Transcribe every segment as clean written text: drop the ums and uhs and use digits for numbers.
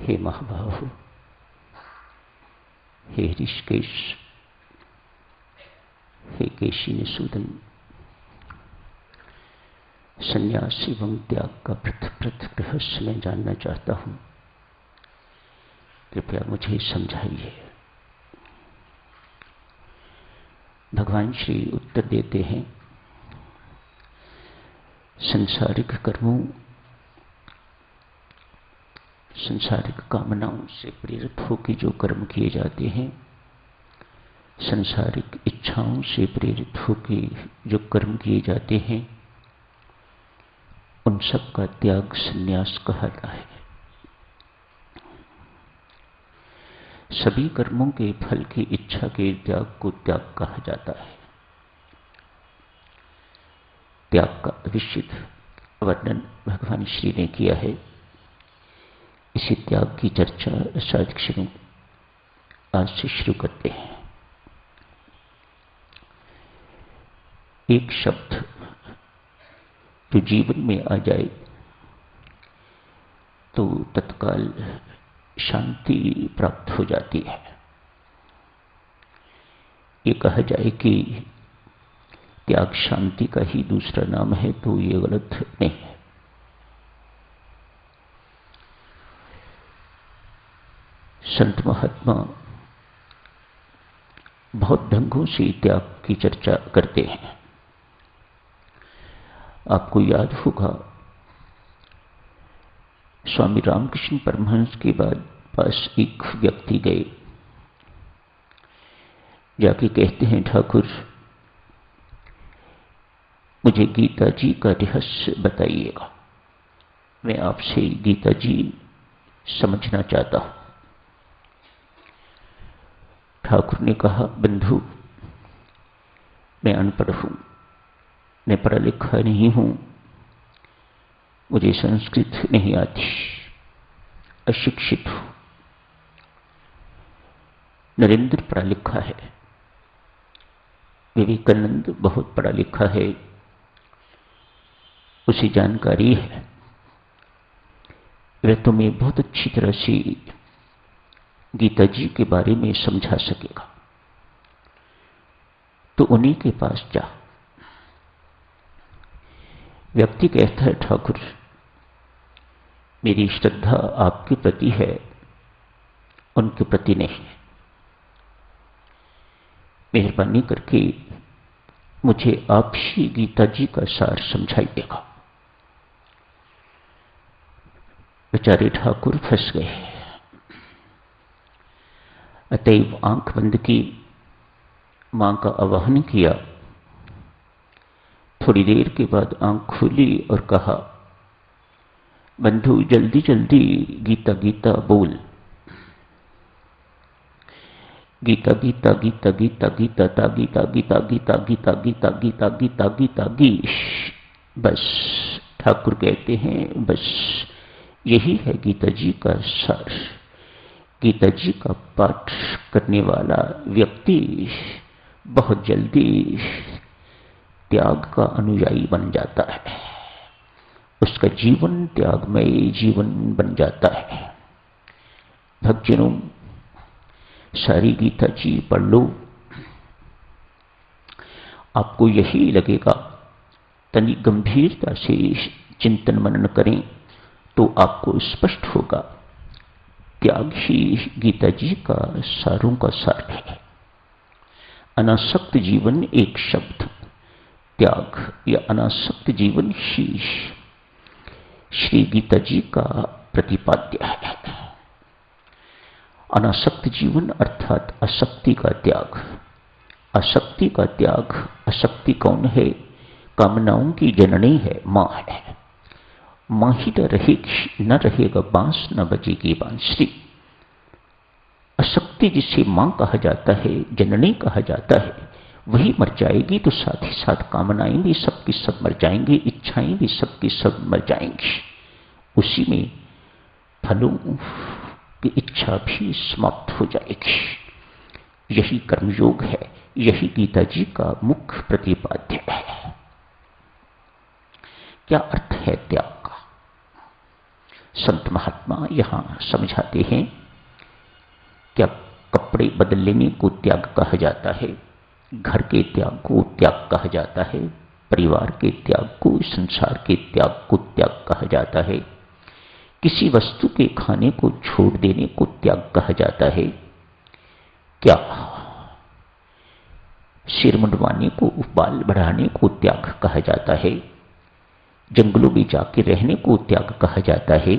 हे महाबाहु, हे ऋषिकेश, हे केशिनिसूदन, संन्यास एवं त्याग का पृथक रहस्य मैं जानना चाहता हूं, कृपया मुझे समझाइए। भगवान श्री उत्तर देते हैं, संसारिक कर्मों, संसारिक कामनाओं से प्रेरित होकर जो कर्म किए जाते हैं, संसारिक इच्छाओं से प्रेरित होकर जो कर्म किए जाते हैं, उन सब का त्याग संन्यास कहलाता है। सभी कर्मों के फल की इच्छा के त्याग को त्याग कहा जाता है। त्याग का विस्तृत वर्णन भगवान श्री ने किया है। इसी त्याग की चर्चा शायद क्षणों आज से शुरू करते हैं। एक शब्द जो जीवन में आ जाए तो तत्काल शांति प्राप्त हो जाती है। ये कहा जाए कि त्याग शांति का ही दूसरा नाम है तो ये गलत नहीं है। संत महात्मा बहुत ढंगों से त्याग की चर्चा करते हैं। आपको याद होगा, स्वामी रामकृष्ण परमहंस के बाद पास एक व्यक्ति गए, जाके कहते हैं, ठाकुर मुझे गीता जी का रहस्य बताइएगा, मैं आपसे गीता जी समझना चाहता हूं। ठाकुर ने कहा, बंधु मैं अनपढ़ हूं, मैं पढ़ा लिखा नहीं हूं, मुझे संस्कृत नहीं आती, अशिक्षित हूं। नरेंद्र पढ़ा लिखा है, विवेकानंद बहुत पढ़ा लिखा है, उसे जानकारी है, वह तुम्हें बहुत अच्छी तरह से गीता जी के बारे में समझा सकेगा, तो उन्हीं के पास जा। व्यक्ति कहता है, ठाकुर मेरी श्रद्धा आपके प्रति है, उनके प्रति नहीं है, मेहरबानी करके मुझे आप ही गीता जी का सार समझाइएगा। बेचारे ठाकुर फंस गए। अतएव आंख बंद की, मां का आवाहन किया। थोड़ी देर के बाद आंख खुली और कहा, बंधु जल्दी जल्दी गीता गीता बोल। गीता गीता गीता गीता गीता ता गीता गीता गीता गीता गीता गीता गीता गीता गीश। बस ठाकुर कहते हैं, बस यही है गीता जी का सार। गीता जी का पाठ करने वाला व्यक्ति बहुत जल्दी त्याग का अनुयायी बन जाता है, उसका जीवन त्यागमय जीवन बन जाता है। भक्तजनों, सारी गीता जी पढ़ लो, आपको यही लगेगा। तनिक गंभीरता से चिंतन मनन करें तो आपको स्पष्ट होगा, त्याग ही गीता जी का सारों का सार है। अनासक्त जीवन एक शब्द, त्याग या अनासक्त जीवन ही श्री गीता जी का प्रतिपाद्य है। अनासक्त जीवन अर्थात आसक्ति का त्याग। आसक्ति का त्याग, आसक्ति कौन है? कामनाओं की जननी है, मां है। मां ही न रहेगा बांस, न बजेगी बांसुरी। आसक्ति जिसे मां कहा जाता है, जननी कहा जाता है, वही मर जाएगी तो साथ ही साथ कामनाएं भी सबकी सब मर जाएंगी, इच्छाएं भी सबकी सब मर जाएंगी। उसी में फलों की इच्छा भी समाप्त हो जाएगी। यही कर्मयोग है, यही गीता जी का मुख्य प्रतिपाद्य है। क्या अर्थ है त्याग का? संत महात्मा यहां समझाते हैं, क्या कपड़े बदल लेने को त्याग कहा जाता है, घर के त्याग को त्याग कहा जाता है, परिवार के त्याग को, संसार के त्याग को त्याग कहा जाता है, किसी वस्तु के खाने को छोड़ देने को त्याग कहा जाता है, क्या सिर मुंडवाने को, बाल बढ़ाने को त्याग कहा जाता है, जंगलों में जाके रहने को त्याग कहा जाता है,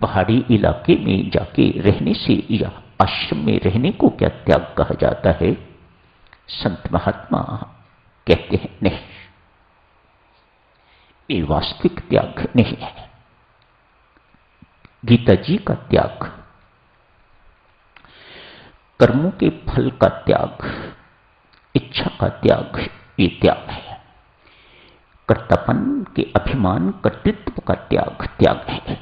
पहाड़ी इलाके में जाके रहने से या आश्रम में रहने को क्या त्याग कहा जाता है? संत महात्मा कहते हैं नहीं, ये वास्तविक त्याग नहीं है। गीता जी का त्याग, कर्मों के फल का त्याग, इच्छा का त्याग, ये त्याग है। कर्तापन के अभिमान, कर्तृत्व का त्याग त्याग है।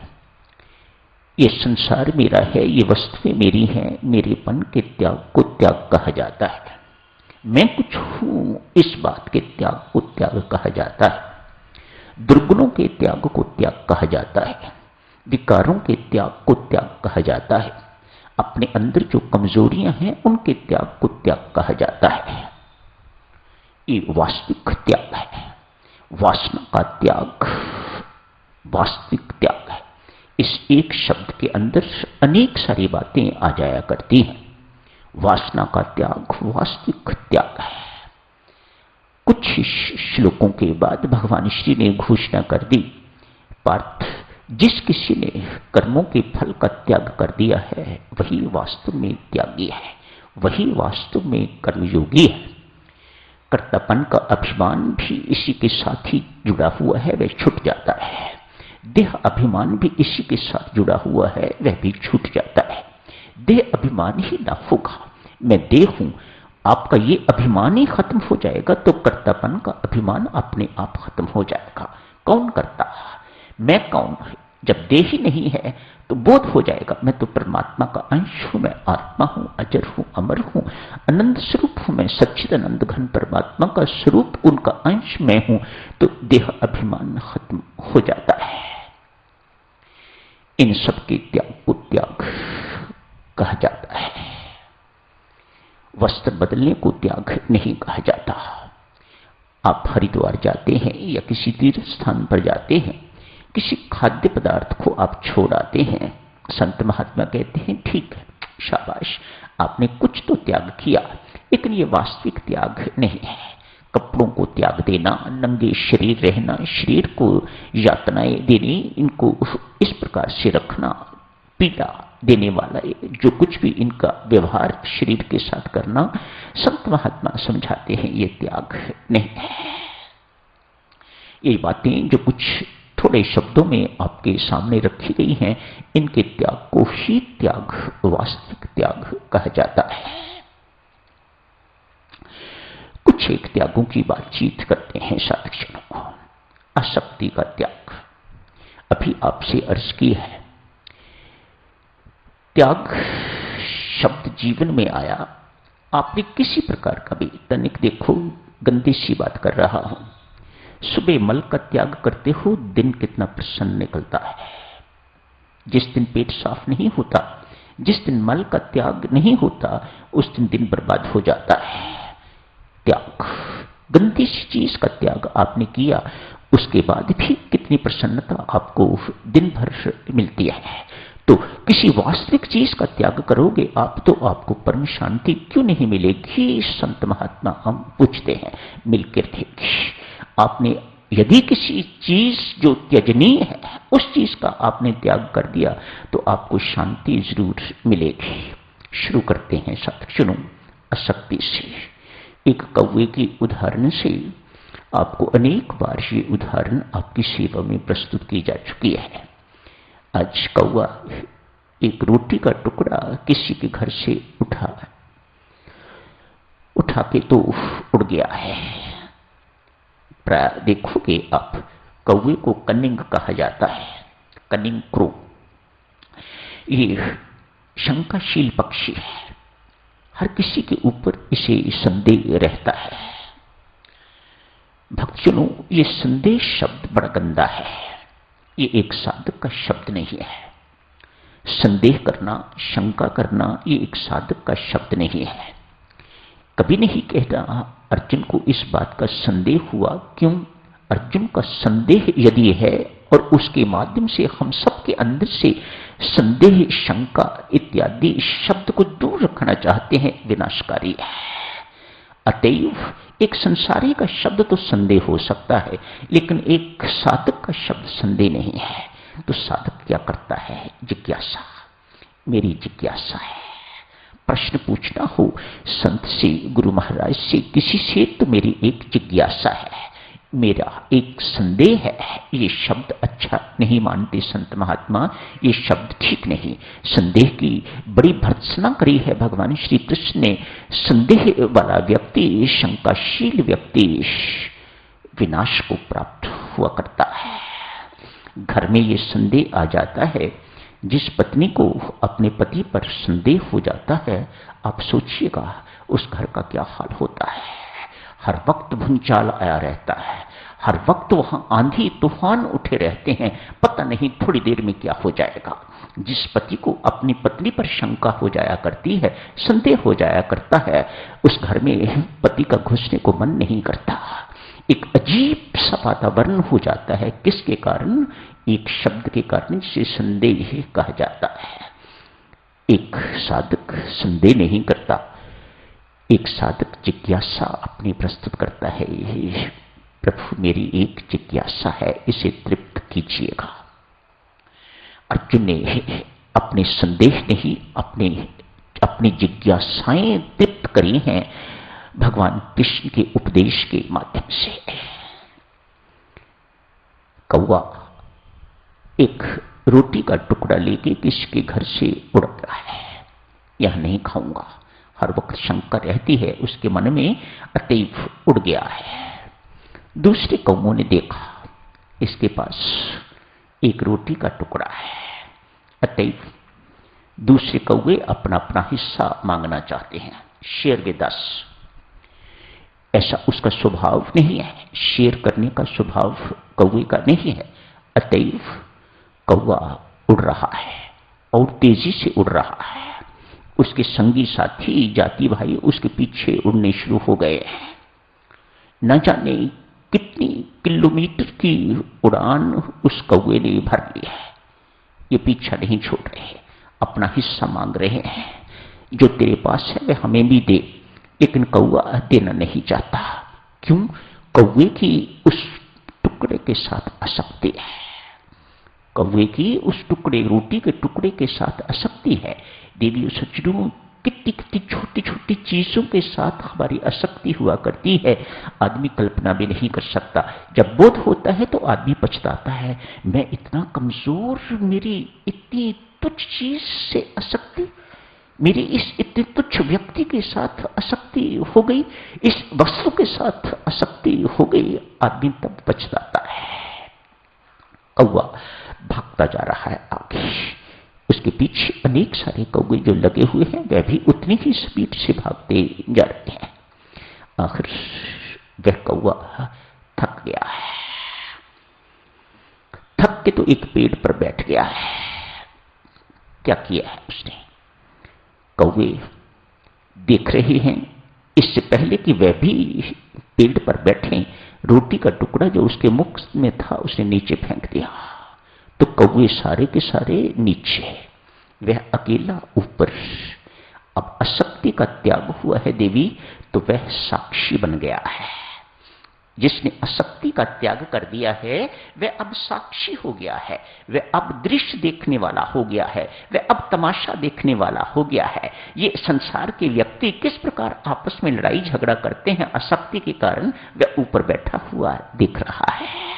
ये संसार मेरा है, ये वस्तुएं मेरी हैं, मेरेपन के त्याग को त्याग कहा जाता है। मैं कुछ हूं, इस बात के त्याग को त्याग कहा जाता है। दुर्गुणों के त्याग को त्याग कहा जाता है। विकारों के त्याग को त्याग कहा जाता है। अपने अंदर जो कमजोरियां हैं उनके त्याग को त्याग कहा जाता है। ये वास्तविक त्याग है। वासना का त्याग वास्तविक त्याग है। इस एक शब्द के अंदर अनेक सारी बातें आ जाया करती हैं। वासना का त्याग वास्तविक त्याग है। कुछ ही श्लोकों के बाद भगवान श्री ने घोषणा कर दी, पार्थ, जिस किसी ने कर्मों के फल का त्याग कर दिया है वही वास्तव में त्यागी है, वही वास्तव में कर्मयोगी है। कर्तापन का अभिमान भी इसी के साथ ही जुड़ा हुआ है, वह छूट जाता है। देह अभिमान भी इसी के साथ जुड़ा हुआ है, वह भी छूट जाता है। देह अभिमान ही ना होगा, मैं देह हूं, आपका ये अभिमान ही खत्म हो जाएगा तो कर्तापन का अभिमान अपने आप खत्म हो जाएगा। कौन करता, मैं कौन? जब देह ही नहीं है तो बोध हो जाएगा, मैं तो परमात्मा का अंश हूं, मैं आत्मा हूं, अजर हूं, अमर हूं, आनंद स्वरूप हूं, मैं सच्चिदानंद घन परमात्मा का स्वरूप, उनका अंश मैं हूं। तो देह अभिमान खत्म हो जाता है। इन सब के त्याग को त्याग कहा जाता है। वस्त्र बदलने को त्याग नहीं कहा जाता। आप हरिद्वार जाते हैं या किसी तीर्थ स्थान पर जाते हैं, किसी खाद्य पदार्थ को आप छोड़ आते हैं, संत महात्मा कहते हैं ठीक है, शाबाश, आपने कुछ तो त्याग किया, लेकिन ये वास्तविक त्याग नहीं है। कपड़ों को त्याग देना, नंगे शरीर रहना, शरीर को यातनाएं देनी, इनको इस प्रकार से रखना, पीड़ा देने वाला जो कुछ भी इनका व्यवहार शरीर के साथ करना, संत महात्मा समझाते हैं ये त्याग नहीं है। ये बातें जो कुछ थोड़े शब्दों में आपके सामने रखी गई हैं, इनके त्याग को ही त्याग, वास्तविक त्याग कहा जाता है। कुछ एक त्यागों की बातचीत करते हैं साधक। आसक्ति का त्याग, अभी आपसे अर्ज की है। त्याग शब्द जीवन में आया, आपने किसी प्रकार का भी, तनिक देखो गंदी सी बात कर रहा हूं, सुबह मल का त्याग करते हो, दिन कितना प्रसन्न निकलता है। जिस दिन पेट साफ नहीं होता, जिस दिन मल का त्याग नहीं होता, उस दिन बर्बाद हो जाता है। त्याग, गंदी सी चीज का त्याग आपने किया, उसके बाद भी कितनी प्रसन्नता आपको दिन भर मिलती है। तो किसी वास्तविक चीज का त्याग करोगे आप, तो आपको परम शांति क्यों नहीं मिलेगी? संत महात्मा हम पूछते हैं, मिलकर रहेगी। आपने यदि किसी चीज जो त्यजनीय है, उस चीज का आपने त्याग कर दिया, तो आपको शांति जरूर मिलेगी। शुरू करते हैं साथ, सुनो आसक्ति से। एक कौवे की उदाहरण से, आपको अनेक बार ये उदाहरण आपकी सेवा में प्रस्तुत की जा चुकी है। आज कौवा एक रोटी का टुकड़ा किसी के घर से उठा के तो उड़ गया है। प्राय देखोगे आप, कौवे को कनिंग कहा जाता है, कनिंग क्रो। ये शंकाशील पक्षी है, हर किसी के ऊपर इसे संदेह रहता है। भक्तजनों, ये संदेश शब्द बड़ा गंदा है। ये एक साधक का शब्द नहीं है। संदेह करना, शंका करना, ये एक साधक का शब्द नहीं है। कभी नहीं कहता अर्जुन को इस बात का संदेह हुआ। क्यों? अर्जुन का संदेह यदि है और उसके माध्यम से हम सबके अंदर से संदेह, शंका इत्यादि शब्द को दूर रखना चाहते हैं, विनाशकारी है। अतएव एक संसारी का शब्द तो संदेह हो सकता है, लेकिन एक साधक का शब्द संदेह नहीं है। तो साधक क्या करता है? जिज्ञासा। मेरी जिज्ञासा है, प्रश्न पूछना हो संत से, गुरु महाराज से, किसी से, तो मेरी एक जिज्ञासा है, मेरा एक संदेह है। ये शब्द अच्छा नहीं मानते संत महात्मा, ये शब्द ठीक नहीं। संदेह की बड़ी भर्त्सना करी है भगवान श्री कृष्ण ने। संदेह वाला व्यक्ति, शंकाशील व्यक्ति विनाश को प्राप्त हुआ करता है। घर में ये संदेह आ जाता है, जिस पत्नी को अपने पति पर संदेह हो जाता है, आप सोचिएगा उस घर का क्या हाल होता है। हर वक्त भूचाल आया रहता है, हर वक्त वहां आंधी तूफान उठे रहते हैं, पता नहीं थोड़ी देर में क्या हो जाएगा। जिस पति को अपनी पत्नी पर शंका हो जाया करती है, संदेह हो जाया करता है, उस घर में पति का घुसने को मन नहीं करता। एक अजीब सा वातावरण हो जाता है। किसके कारण? एक शब्द के कारण, जिसे संदेह कहा जाता है। एक साधक संदेह नहीं करता, एक साधक जिज्ञासा अपनी प्रस्तुत करता है। प्रभु मेरी एक जिज्ञासा है, इसे तृप्त कीजिएगा। अर्जुन ने अपने संदेह नहीं, अपनी जिज्ञासाएं तृप्त करी हैं भगवान कृष्ण के उपदेश के माध्यम से। कौवा एक रोटी का टुकड़ा लेके किसी के घर से उड़ रहा है, यह नहीं खाऊंगा, हर वक्त शंका रहती है उसके मन में, अतएव उड़ गया है। दूसरे कौवों ने देखा इसके पास एक रोटी का टुकड़ा है, अतएव दूसरे कौवे अपना अपना हिस्सा मांगना चाहते हैं। शेयर विद अस, ऐसा उसका स्वभाव नहीं है, शेयर करने का स्वभाव कौवे का नहीं है। अतएव कौवा उड़ रहा है और तेजी से उड़ रहा है। उसके संगी साथी, जाति भाई उसके पीछे उड़ने शुरू हो गए हैं। न जाने कितनी किलोमीटर की उड़ान उस कौवे ने भर ली है। ये पीछा नहीं छोड़ रहे, अपना हिस्सा मांग रहे हैं। जो तेरे पास है वह हमें भी दे, लेकिन कौवा देना नहीं चाहता। क्यों? कौवे की उस टुकड़े के साथ आसक्ति है, कौवे की उस टुकड़े, रोटी के टुकड़े के साथ आसक्ति है। देवी सज्जनों, कितनी कितनी छोटी छोटी चीजों के साथ हमारी आसक्ति हुआ करती है, आदमी कल्पना भी नहीं कर सकता। जब बोध होता है तो आदमी पछताता है, मैं इतना कमजोर, मेरी इतनी तुच्छ चीज से आसक्ति, मेरी इस इतने तुच्छ व्यक्ति के साथ आसक्ति हो गई, इस वस्तु के साथ आसक्ति हो गई, आदमी तब पछताता है। कौवा भागता जा रहा है आगे, उसके पीछे अनेक सारे कौवे जो लगे हुए हैं वह भी उतनी ही स्पीड से भागते जा रहे हैं। आखिर वह कौवा थक गया है, थक के तो एक पेड़ पर बैठ गया है। क्या किया है उसने? कौवे देख रहे हैं, इससे पहले कि वह भी पेड़ पर बैठे, रोटी का टुकड़ा जो उसके मुख में था उसने नीचे फेंक दिया। तो कौवे सारे के सारे नीचे, वह अकेला ऊपर। अब आसक्ति का त्याग हुआ है देवी, तो वह साक्षी बन गया है। जिसने आसक्ति का त्याग कर दिया है वह अब साक्षी हो गया है, वह अब दृश्य देखने वाला हो गया है, वह अब तमाशा देखने वाला हो गया है। ये संसार के व्यक्ति किस प्रकार आपस में लड़ाई झगड़ा करते हैं आसक्ति के कारण, वह ऊपर बैठा हुआ देख रहा है।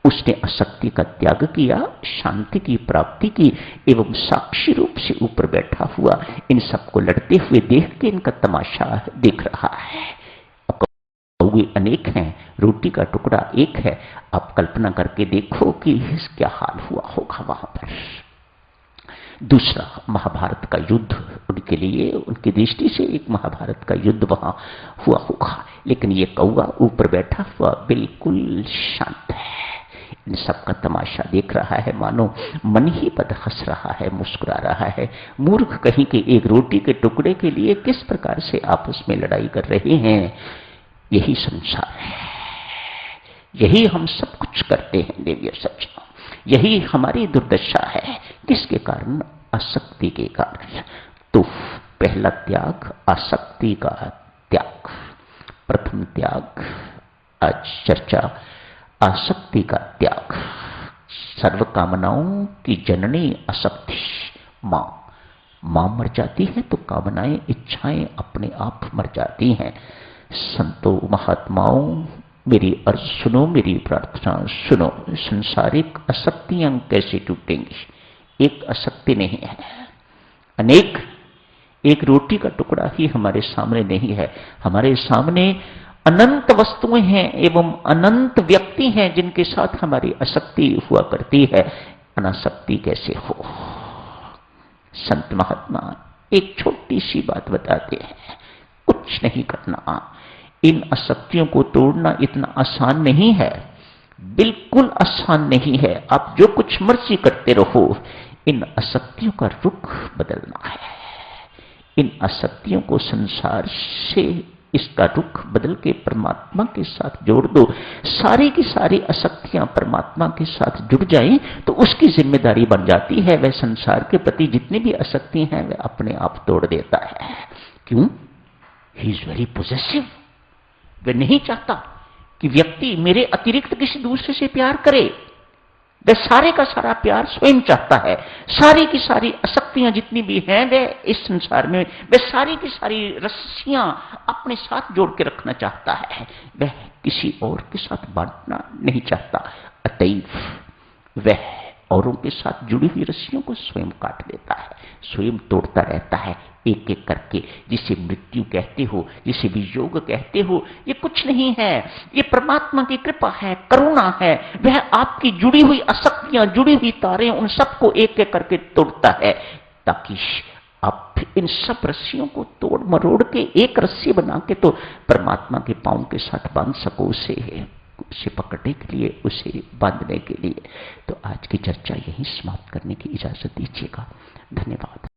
उसने आसक्ति का त्याग किया, शांति की प्राप्ति की, एवं साक्षी रूप से ऊपर बैठा हुआ इन सबको लड़ते हुए देख के इनका तमाशा देख रहा है। कौवे अनेक हैं, रोटी का टुकड़ा एक है। आप कल्पना करके देखो कि क्या हाल हुआ होगा वहां पर। दूसरा महाभारत का युद्ध, उनके लिए, उनकी दृष्टि से एक महाभारत का युद्ध वहां हुआ होगा, लेकिन ये कौवा ऊपर बैठा हुआ बिल्कुल शांत है। इन सब का तमाशा देख रहा है, मानो मन ही पद हंस रहा है, मुस्कुरा रहा है। मूर्ख कहीं के एक रोटी के टुकड़े के लिए किस प्रकार से आपस में लड़ाई कर रहे हैं। यही संसार है, यही हम सब कुछ करते हैं देवी सज्जनों, यही हमारी दुर्दशा है। किसके कारण? आसक्ति के कारण। तो पहला त्याग आसक्ति का त्याग, प्रथम त्याग आज चर्चा आसक्ति का त्याग। सर्व कामनाओं की जननी आसक्ति मां। मां मर जाती है तो कामनाएं, इच्छाएं अपने आप मर जाती हैं। संतों महात्माओं मेरी अर्ज सुनो, मेरी प्रार्थना सुनो। संसारिक आसक्तियां कैसे टूटेंगी? एक आसक्ति नहीं है, अनेक। एक रोटी का टुकड़ा ही हमारे सामने नहीं है, हमारे सामने अनंत वस्तुएं हैं एवं अनंत व्यक्ति हैं जिनके साथ हमारी आसक्ति हुआ करती है। अनासक्ति कैसे हो? संत महात्मा एक छोटी सी बात बताते हैं, कुछ नहीं करना। इन आसक्तियों को तोड़ना इतना आसान नहीं है, बिल्कुल आसान नहीं है। आप जो कुछ मर्जी करते रहो, इन आसक्तियों का रुख बदलना है। इन आसक्तियों को संसार से इसका रुख बदल के परमात्मा के साथ जोड़ दो। सारी की सारी आसक्तियां परमात्मा के साथ जुड़ जाएं तो उसकी जिम्मेदारी बन जाती है। वह संसार के प्रति जितनी भी आसक्ति हैं वह अपने आप तोड़ देता है। क्यों? He is very possessive. वह नहीं चाहता कि व्यक्ति मेरे अतिरिक्त किसी दूसरे से प्यार करे। वह सारे का सारा प्यार स्वयं चाहता है। सारी की सारी आसक्तियां जितनी भी हैं वह इस संसार में, वह सारी की सारी रस्सियां अपने साथ जोड़ के रखना चाहता है। वह किसी और के साथ बांटना नहीं चाहता। अतएव वह औरों के साथ जुड़ी हुई रस्सियों को स्वयं काट देता है, स्वयं तोड़ता रहता है एक एक करके। जिसे मृत्यु कहते हो, जिसे वियोग कहते हो, ये कुछ नहीं है, ये परमात्मा की कृपा है, करुणा है। वह आपकी जुड़ी हुई आसक्तियां, जुड़ी हुई तारें, उन सबको एक एक करके तोड़ता है ताकि आप इन सब रस्सियों को तोड़ मरोड़ के एक रस्सी बना के तो परमात्मा के पांव के साथ बांध सको उसे पकड़ने के लिए, उसे बांधने के लिए। तो आज की चर्चा यहीं समाप्त करने की इजाजत दीजिएगा। धन्यवाद।